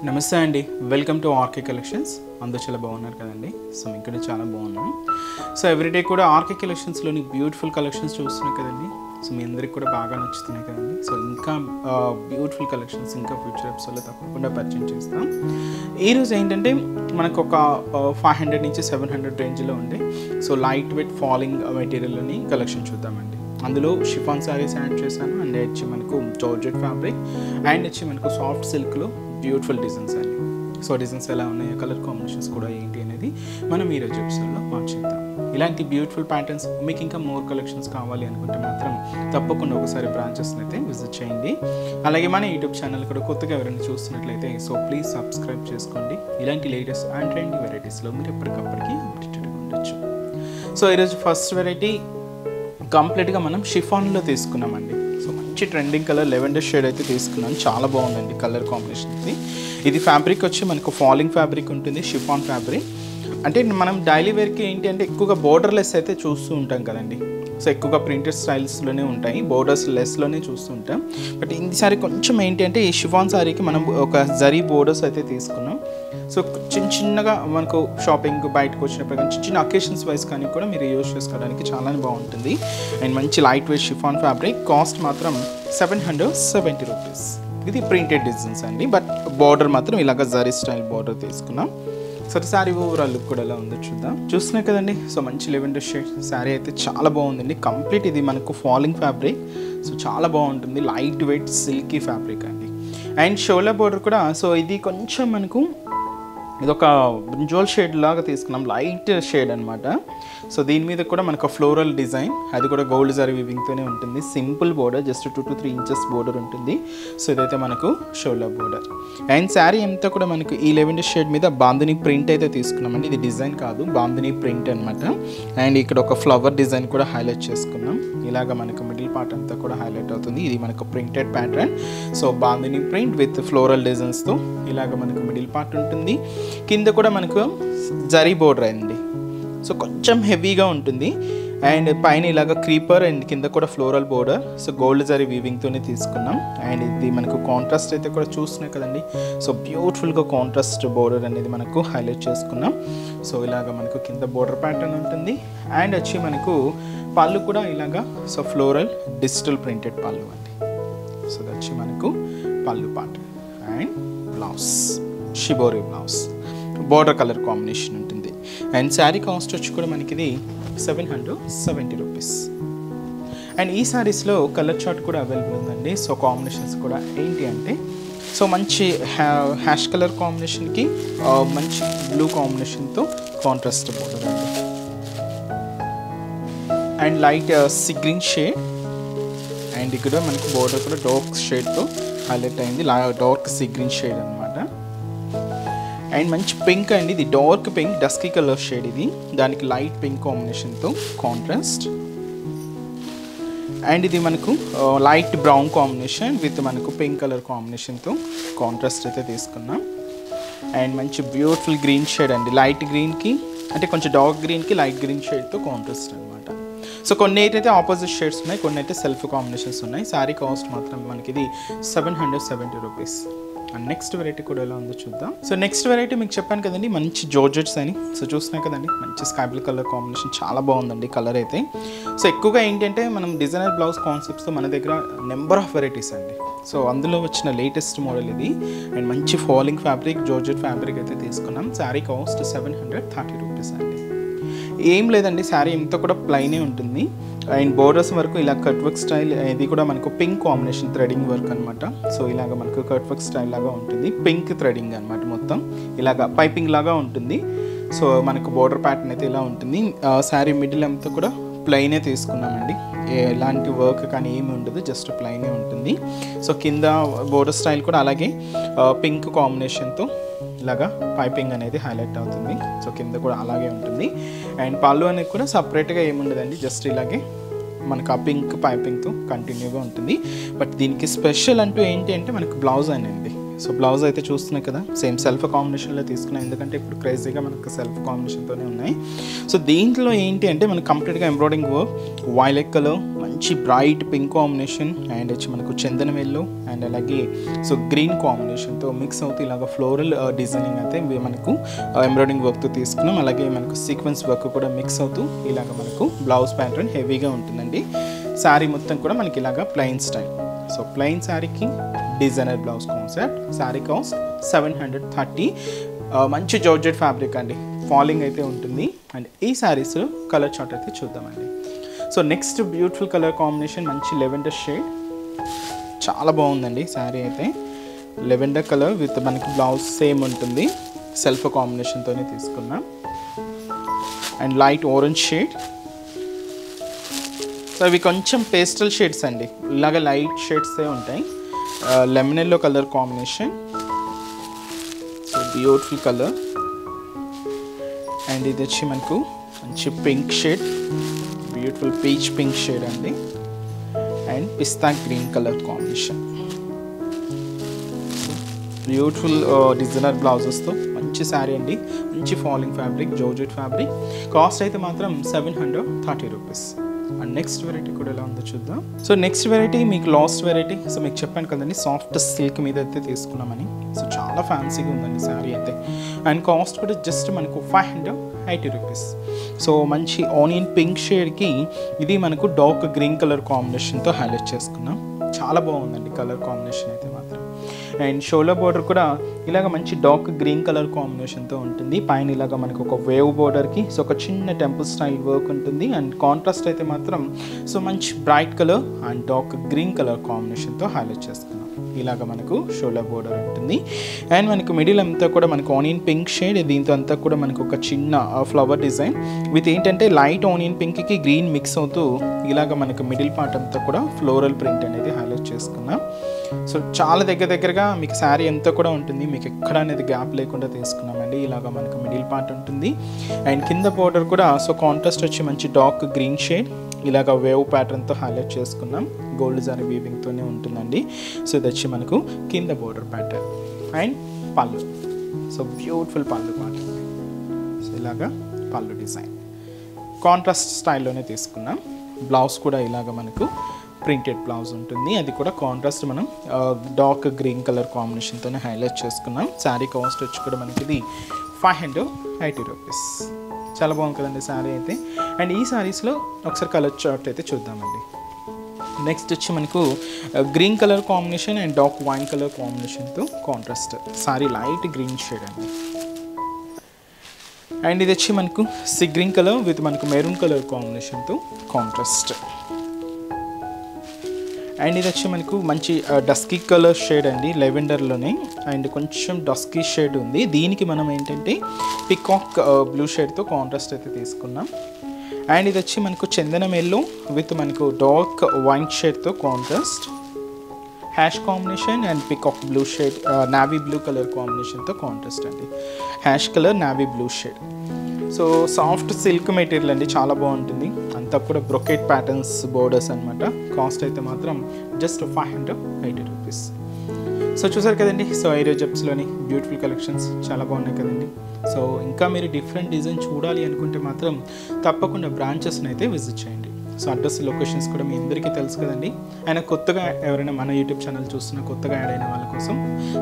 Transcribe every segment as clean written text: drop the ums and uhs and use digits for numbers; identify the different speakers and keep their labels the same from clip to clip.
Speaker 1: నమస్తే అండి, welcome to RK collections. అందరూ చాలా బాగున్నారు కదండి. సో మేము ఇక్కడ చాలా బాగున్నాం. సో ఎవ్రీడే కూడా ఆర్కే కలెక్షన్స్లోని బ్యూటిఫుల్ కలెక్షన్స్ చూస్తున్నాయి కదండి. సో మీ అందరికి కూడా బాగా నచ్చుతున్నాయి కదండి. సో ఇంకా బ్యూటిఫుల్ కలెక్షన్స్ ఇంకా ఫ్యూచర్ ఎపిసోడ్లో తప్పకుండా పరిచయం చేస్తాం. ఈరోజు ఏంటంటే మనకు ఒక 500 నుంచి 700 రేంజ్లో ఉండే సో లైట్ వెయిట్ ఫాలింగ్ మెటీరియల్ని కలెక్షన్ చూద్దామండి. అందులో షిఫాన్ సారీస్ యాడ్ చేశాను. అండ్ వచ్చి మనకు జార్జెట్ ఫ్యాబ్రిక్ అండ్ వచ్చి మనకు సాఫ్ట్ సిల్క్లో బ్యూటిఫుల్ డిజైన్స్ అండి. సో డిజైన్స్ ఎలా ఉన్నాయి, కలర్ కాంబినేషన్స్ కూడా ఏంటి అనేది మనం ఈరోజు ఎపిసోడ్లో మార్చేద్దాం. ఇలాంటి బ్యూటిఫుల్ ప్యాటర్న్స్ మీకు ఇంకా మోర్ కలెక్షన్స్ కావాలి అనుకుంటే మాత్రం తప్పకుండా ఒకసారి బ్రాంచెస్ని అయితే విజిట్ చేయండి. అలాగే మన యూట్యూబ్ ఛానల్ కూడా కొత్తగా ఎవరైనా చూస్తున్నట్లయితే సో ప్లీజ్ సబ్స్క్రైబ్ చేసుకోండి. ఇలాంటి లేటెస్ట్ అండ్ ట్రెండీ వెరైటీస్లో మీరు ఎప్పటికప్పటికి అప్డేటెడ్గా ఉండొచ్చు. సో ఈరోజు ఫస్ట్ వెరైటీ కంప్లీట్గా మనం షిఫాన్లో తీసుకున్నామండి. సో మంచి ట్రెండింగ్ కలర్ లెవెండర్ షేడ్ అయితే తీసుకున్నాను. చాలా బాగుందండి కలర్ కాంబినేషన్. ఇది ఫ్యాబ్రిక్ వచ్చి మనకు ఫాలింగ్ ఫ్యాబ్రిక్ ఉంటుంది, షిఫాన్ ఫ్యాబ్రిక్. అంటే మనం డైలీ వేర్కి ఏంటి అంటే ఎక్కువగా బోర్డర్లెస్ అయితే చూస్తూ ఉంటాం కదండి. సో ఎక్కువగా ప్రింటెడ్ స్టైల్స్లోనే ఉంటాయి, బోర్డర్స్ లెస్లోనే చూస్తూ ఉంటాం. బట్ ఈసారి కొంచెం ఏంటి అంటే ఈ షిఫాన్ సారీకి మనం ఒక జరీ బోర్డర్స్ అయితే తీసుకున్నాం. సో చిన్నగా మనకు షాపింగ్ బయటకు వచ్చినప్పుడు కానీ చిన్న అకేషన్స్ వైజ్ కానీ కూడా మీరు యూజ్ చేసుకోవడానికి చాలా బాగుంటుంది. అండ్ మంచి light weight chiffon fabric. Cost మాత్రం 770 రూపీస్. ఇది ప్రింటెడ్ డిజైన్స్ అండి, బట్ బార్డర్ మాత్రం ఇలాగ జరీ స్టైల్ బార్డర్ తీసుకున్నాం. సో శారీ ఓవరాల్ లుక్ కూడా ఎలా ఉందో చూద్దాం. చూస్తున్నాయి కదండి. సో మంచి లెవెండర్ షేడ్ శారీ అయితే చాలా బాగుందండి. కంప్లీట్ ఇది మనకు ఫాలింగ్ ఫ్యాబ్రిక్. సో చాలా బాగుంటుంది, లైట్ వెయిట్ సిల్కీ ఫ్యాబ్రిక్ అండి. అండ్ షోల్డర్ బార్డర్ కూడా సో ఇది కొంచెం మనకు ఇదొక బ్రింజాల్ షేడ్ లాగా తీసుకున్నాం, లైట్ షేడ్ అనమాట. సో దీని మీద కూడా మనకు ఫ్లోరల్ డిజైన్, అది కూడా గోల్డ్ జరీ వీవింగ్తోనే ఉంటుంది. Simple border, just 2 to 3 inches border ఉంటుంది. సో ఇదైతే మనకు షోల్డర్ బోర్డర్. అండ్ శారీ అంతా కూడా మనకు ఈ లెవెండర్ షేడ్ మీద బాందిని ప్రింట్ అయితే తీసుకున్నామండి. ఇది డిజైన్ కాదు, బాందిని ప్రింట్ అనమాట. అండ్ ఇక్కడ ఒక ఫ్లవర్ డిజైన్ కూడా హైలైట్ చేసుకున్నాం. ఇలాగ మనకు మిడిల్ పార్ట్ అంతా కూడా హైలైట్ అవుతుంది. ఇది మనకు printed pattern. So Bandhani print with floral డిజైన్స్తో ఇలాగ మనకు మిడిల్ పార్ట్ ఉంటుంది. కింద కూడా మనకు జరీ బోర్డర్ అయింది. సో కొంచెం హెవీగా ఉంటుంది. అండ్ పైన ఇలాగ క్రీపర్ అండ్ కింద కూడా floral border. So gold zari వీవింగ్తోనే తీసుకున్నాం. అండ్ ఇది మనకు కాంట్రాస్ట్ అయితే కూడా చూస్తున్నాయి కదండి. సో బ్యూటిఫుల్గా కాంట్రాస్ట్ బోర్డర్ అనేది మనకు హైలైట్ చేసుకున్నాం. సో ఇలాగ మనకు కింద బోర్డర్ ప్యాటర్న్ ఉంటుంది. అండ్ వచ్చి మనకు పళ్ళు కూడా ఇలాగా సో ఫ్లోరల్ డిజిటల్ ప్రింటెడ్ పళ్ళు అండి. సో వచ్చి మనకు పళ్ళు part. And blouse shibori blouse, border colour combination ఉంటుంది. అండ్ శారీ కాస్ట్ వచ్చి కూడా మనకి ఇది 770 రూపీస్. అండ్ ఈ శారీస్లో కలర్ చార్ట్ కూడా అవైలబుల్ ఉందండి. సో కాంబినేషన్స్ కూడా ఏంటి అంటే సో మంచి హ్యాష్ కలర్ కాంబినేషన్కి మంచి బ్లూ కాంబినేషన్తో కాంట్రాస్ట్ బోర్డర్ అండి. And light sea green shade. And ఇక్కడ మనకు బోర్డర్ కూడా డార్క్ షేడ్తో హైలైట్ అయింది, డార్క్ సీ గ్రీన్ షేడ్ అనమాట. అండ్ మంచి పింక్ అండి, ఇది dark pink dusky colour shade. ఇది దానికి లైట్ పింక్ కాంబినేషన్తో కాంట్రాస్ట్. అండ్ ఇది మనకు లైట్ బ్రౌన్ కాంబినేషన్ విత్ మనకు పింక్ కలర్ కాంబినేషన్తో కాంట్రాస్ట్ అయితే తీసుకున్నాం. అండ్ మంచి బ్యూటిఫుల్ గ్రీన్ షేడ్ అండి, లైట్ గ్రీన్కి అంటే కొంచెం డార్క్ గ్రీన్కి లైట్ గ్రీన్ షేడ్తో కాంట్రాస్ట్ అనమాట. సో కొన్ని అయితే ఆపోజిట్ షేడ్స్ ఉన్నాయి, కొన్ని అయితే సెల్ఫ్ కాంబినేషన్స్ ఉన్నాయి. శారీ కాస్ట్ మాత్రం మనకి ఇది 770 రూపీస్. అండ్ నెక్స్ట్ వెరైటీ కూడా ఎలా ఉందో చూద్దాం. సో నెక్స్ట్ వెరైటీ మీకు చెప్పాను కదండి, మంచి జార్జెట్స్ అని. సో చూస్తున్నాయి కదండి, మంచి స్కై బ్లూ కలర్ కాంబినేషన్, చాలా బాగుందండి కలర్ అయితే. సో ఎక్కువగా ఏంటంటే మనం డిజైనర్ బ్లౌజ్ కాన్సెప్ట్స్తో మన దగ్గర నెంబర్ ఆఫ్ వెరైటీస్ అండి. సో అందులో వచ్చిన లేటెస్ట్ మోడల్ ఇది. అండ్ మంచి ఫాలింగ్ ఫ్యాబ్రిక్ జార్జెట్ ఫ్యాబ్రిక్ అయితే తీసుకున్నాం. శారీ కాస్ట్ 730 రూపీస్ అండి. ఏం లేదండి, శారీ ఇంత కూడా ప్లైనే ఉంటుంది. అండ్ బోర్డర్స్ వరకు ఇలా కట్ వర్క్ స్టైల్, ఇది కూడా మనకు పింక్ కాంబినేషన్ థ్రెడింగ్ వర్క్ అనమాట. సో ఇలాగ మనకు కట్ వర్క్ స్టైల్ లాగా ఉంటుంది, పింక్ థ్రెడింగ్ అనమాట. మొత్తం ఇలాగ పైపింగ్ లాగా ఉంటుంది. సో మనకు బోర్డర్ ప్యాటర్న్ అయితే ఇలా ఉంటుంది. శారీ మిడిల్ అంతా కూడా ప్లైనే తీసుకున్నామండి, ఎలాంటి వర్క్ కానీ ఏమి ఉండదు, జస్ట్ ప్లైనే ఉంటుంది. సో కింద బోర్డర్ స్టైల్ కూడా అలాగే పింక్ కాంబినేషన్తో ఇలాగా పైపింగ్ అనేది హైలైట్ అవుతుంది. సో కింద కూడా అలాగే ఉంటుంది. అండ్ పళ్ళు అనేది కూడా సపరేట్గా ఏముండదండి, జస్ట్ ఇలాగే మనకు ఆ పింక్ పైపింగ్తో కంటిన్యూగా ఉంటుంది. బట్ దీనికి స్పెషల్ అంటూ ఏంటి అంటే మనకు బ్లౌజ్ అనేది సో బ్లౌజ్ అయితే చూస్తున్నాయి కదా, సేమ్ సెల్ఫ్ కాంబినేషన్లో తీసుకున్నాం, ఎందుకంటే ఇప్పుడు క్రేజీగా మనకు సెల్ఫ్ కాంబినేషన్తోనే ఉన్నాయి. సో దీంట్లో ఏంటి అంటే మనకు కంప్లీట్గా ఎంబ్రాయిడింగ్ వర్క్, వైలెట్ కలర్, మంచి బ్రైట్ పింక్ కాంబినేషన్, అండ్ వచ్చి మనకు చందనం ఎల్లో అండ్ అలాగే సో గ్రీన్ కాంబినేషన్తో మిక్స్ అవుతూ ఇలాగ ఫ్లోరల్ డిజైనింగ్ అయితే మనకు ఎంబ్రాయిడింగ్ వర్క్తో తీసుకున్నాం. అలాగే మనకు సీక్వెన్స్ వర్క్ కూడా మిక్స్ అవుతూ ఇలాగ మనకు బ్లౌజ్ ప్యాటర్న్ హెవీగా ఉంటుందండి. శారీ మొత్తం కూడా మనకి ఇలాగ ప్లెయిన్ స్టైల్. సో ప్లెయిన్ శారీకి designer blouse concept. Sari cost 730. మంచి జార్జెట్ ఫ్యాబ్రిక్ అండి, ఫాలింగ్ అయితే ఉంటుంది. అండ్ ఈ శారీస్ కలర్ చార్ట్ అయితే చూద్దామండి. So next beautiful colour combination మంచి లెవెండర్ షేడ్, చాలా బాగుందండి శారీ అయితే. లెవెండర్ కలర్ విత్ మనకి బ్లౌజ్ సేమ్ ఉంటుంది, సెల్ఫ్ కాంబినేషన్తోనే తీసుకున్నాం. And light orange shade. So అవి కొంచెం పేస్టల్ షేడ్స్ అండి, ఇలాగ లైట్ షేడ్సే ఉంటాయి. Lemon yellow colour combination, so beautiful colour. And ఇది వచ్చి మనకు మంచి pink shade, beautiful peach pink shade అండి. And pista green colour combination, beautiful designer బ్లౌజెస్తో మంచి శారీ అండి, మంచి falling fabric, georgette fabric. Cost అయితే మాత్రం 730 రూపీస్. అండ్ నెక్స్ట్ వెరైటీ కూడా ఎలా ఉందో చూద్దాం. సో నెక్స్ట్ వెరైటీ మీకు లాస్ట్ వెరైటీ. సో మీకు చెప్పాను కదండి సాఫ్ట్ సిల్క్ మీద అయితే తీసుకున్నామని. సో చాలా ఫ్యాన్సీగా ఉందండి శారీ అయితే. అండ్ కాస్ట్ కూడా జస్ట్ మనకు 580 రూపీస్. సో మంచి ఆనియన్ పింక్ షేడ్కి ఇది మనకు డార్క్ గ్రీన్ కలర్ కాంబినేషన్తో హైలైట్ చేసుకున్నాం. చాలా బాగుందండి కలర్ కాంబినేషన్ అయితే మాత్రం. అండ్ షోల్డర్ బోర్డర్ కూడా ఇలాగ మంచి డార్క్ గ్రీన్ కలర్ కాంబినేషన్తో ఉంటుంది. పైన ఇలాగ మనకు ఒక వేవ్ బోర్డర్కి సో ఒక చిన్న టెంపుల్ స్టైల్ వర్క్ ఉంటుంది. అండ్ కాంట్రాస్ట్ అయితే మాత్రం సో మంచి bright colour and dark green colour కాంబినేషన్తో హైలైట్ చేసుకున్నాం. ఇలాగ మనకు షోల్డర్ బోర్డర్ ఉంటుంది. అండ్ మనకు మిడిల్ అంతా కూడా మనకు ఆనియన్ పింక్ షేడ్, దీంతో అంతా కూడా మనకు ఒక చిన్న ఫ్లవర్ డిజైన్ విత్ ఏంటంటే లైట్ ఆనియన్ పింక్కి గ్రీన్ మిక్స్ అవుతూ ఇలాగ మనకు మిడిల్ పార్ట్ అంతా కూడా ఫ్లోరల్ ప్రింట్ అనేది హైలైట్ చేసుకున్నాం. సో చాలా దగ్గరగా మీకు శారీ అంతా కూడా ఉంటుంది, మీకు ఎక్కడ అనేది గ్యాప్ లేకుండా తీసుకున్నామండి. ఇలాగ మనకు మిడిల్ పార్ట్ ఉంటుంది. అండ్ కింద బోర్డర్ కూడా సో కాంట్రాస్ట్ వచ్చి మంచి డార్క్ గ్రీన్ షేడ్, ఇలాగ వేవ్ ప్యాటర్న్తో హైలైట్ చేసుకున్నాం. గోల్డ్ జరీ వీవింగ్తోనే ఉంటుందండి. సో ఇది వచ్చి మనకు కింద బోర్డర్ ప్యాటర్న్. అండ్ పళ్ళు, సో బ్యూటిఫుల్ పళ్ళు ప్యాటర్న్. సో ఇలాగా పళ్ళు డిజైన్ కాంట్రాస్ట్ స్టైల్లోనే తీసుకున్నాం. బ్లౌజ్ కూడా ఇలాగ మనకు ప్రింటెడ్ బ్లౌజ్ ఉంటుంది, అది కూడా కాంట్రాస్ట్ మనం డార్క్ గ్రీన్ కలర్ కాంబినేషన్తోనే హైలైట్ చేసుకున్నాం. శారీ కాస్ట్ వచ్చి కూడా మనకి ఇది 580 రూపీస్. చాలా బాగుంది కదండి శారీ అయితే. అండ్ ఈ శారీస్లో ఒకసారి కలర్ చార్ట్ అయితే చూద్దామండి. నెక్స్ట్ వచ్చి మనకు green colour combination and dark wine colour కాంబినేషన్తో contrast. Sari light green shade అండి. అండ్ ఇది వచ్చి మనకు సీ గ్రీన్ కలర్ విత్ మనకు మెరూన్ కలర్ కాంబినేషన్తో కాంట్రాస్ట్. అండ్ ఇది వచ్చి మనకు మంచి డస్కీ కలర్ షేడ్ అండి, లెవెండర్లోనే. అండ్ కొంచెం డస్కీ షేడ్ ఉంది, దీనికి మనం ఏంటంటే పికాక్ బ్లూ షేడ్తో కాంట్రాస్ట్ అయితే తీసుకున్నాం. అండ్ ఇది వచ్చి మనకు చందనం ఎల్లో విత్ మనకు డార్క్ వైన్ షేడ్తో contrast. Ash combination and peacock blue shade, navy blue colour కాంబినేషన్తో కాంట్రాస్ట్ అండి. Ash colour navy blue shade. So soft silk material అండి, చాలా బాగుంటుంది. అంతా కూడా బ్రొకెట్ ప్యాటర్న్స్ బోర్డర్స్ అనమాట. కాస్ట్ అయితే మాత్రం జస్ట్ 580 రూపీస్. సో చూసారు కదండి. సో ఈరోజు జెప్స్లోని బ్యూటిఫుల్ కలెక్షన్స్ చాలా బాగున్నాయి కదండి. సో ఇంకా మీరు డిఫరెంట్ డిజైన్ చూడాలి అనుకుంటే మాత్రం తప్పకుండా బ్రాంచెస్ని అయితే విజిట్ చేయండి. సో అడ్రస్ లొకేషన్స్ కూడా మీ అందరికీ తెలుసు కదండి. ఆయన కొత్తగా ఎవరైనా మన యూట్యూబ్ ఛానల్ చూస్తున్నా కొత్తగా యాడ్ అయిన వాళ్ళ కోసం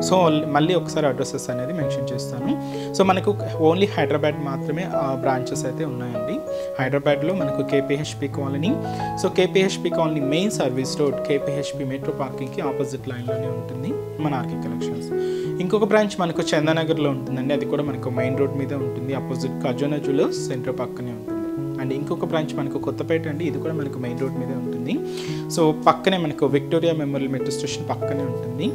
Speaker 1: సో మళ్ళీ ఒకసారి అడ్రసెస్ అనేది మెన్షన్ చేస్తాను. సో మనకు ఓన్లీ హైదరాబాద్ మాత్రమే బ్రాంచెస్ అయితే ఉన్నాయండి. హైదరాబాద్లో మనకు KPHB colony, so KPHB colony main service road KPHB metro పార్కింగ్కి ఆపోజిట్ లైన్లోనే ఉంటుంది మన ఆర్కే కలెక్షన్స్. ఇంకొక బ్రాంచ్ మనకు చందానగర్లో ఉంటుందండి, అది కూడా మనకు మెయిన్ రోడ్ మీద ఉంటుంది, ఆపోజిట్ ఖజానా జ్యువెలర్స్ సెంటర్ పక్కనే ఉంటుంది. అండ్ ఇంకొక బ్రాంచ్ మనకు కొత్తపేట అండి, ఇది కూడా మనకు మెయిన్ రోడ్ మీదే ఉంటుంది. సో పక్కనే మనకు విక్టోరియా మెమోరియల్ మెట్రో స్టేషన్ పక్కనే ఉంటుంది.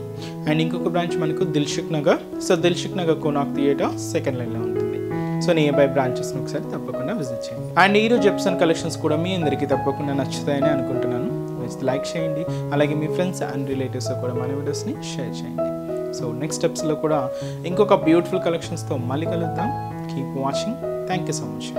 Speaker 1: అండ్ ఇంకొక బ్రాంచ్ మనకు Dilsukh Nagar, so Dilsukh Nagar Konark theatre second లైన్లో ఉంటుంది. సో నియర్ బై బ్రాంచెస్ని ఒకసారి తప్పకుండా విజిట్ చేయండి. అండ్ ఈరోజు జెప్సన్ కలెక్షన్స్ కూడా మీ అందరికీ తప్పకుండా నచ్చుతాయని అనుకుంటున్నాను. లైక్ చేయండి, అలాగే మీ ఫ్రెండ్స్ అండ్ రిలేటివ్స్ కూడా మన వీడియోస్ని షేర్ చేయండి. సో నెక్స్ట్ స్టెప్స్లో కూడా ఇంకొక బ్యూటిఫుల్ కలెక్షన్స్తో మళ్ళీ కలుద్దాం. Keep watching. Thank you so much.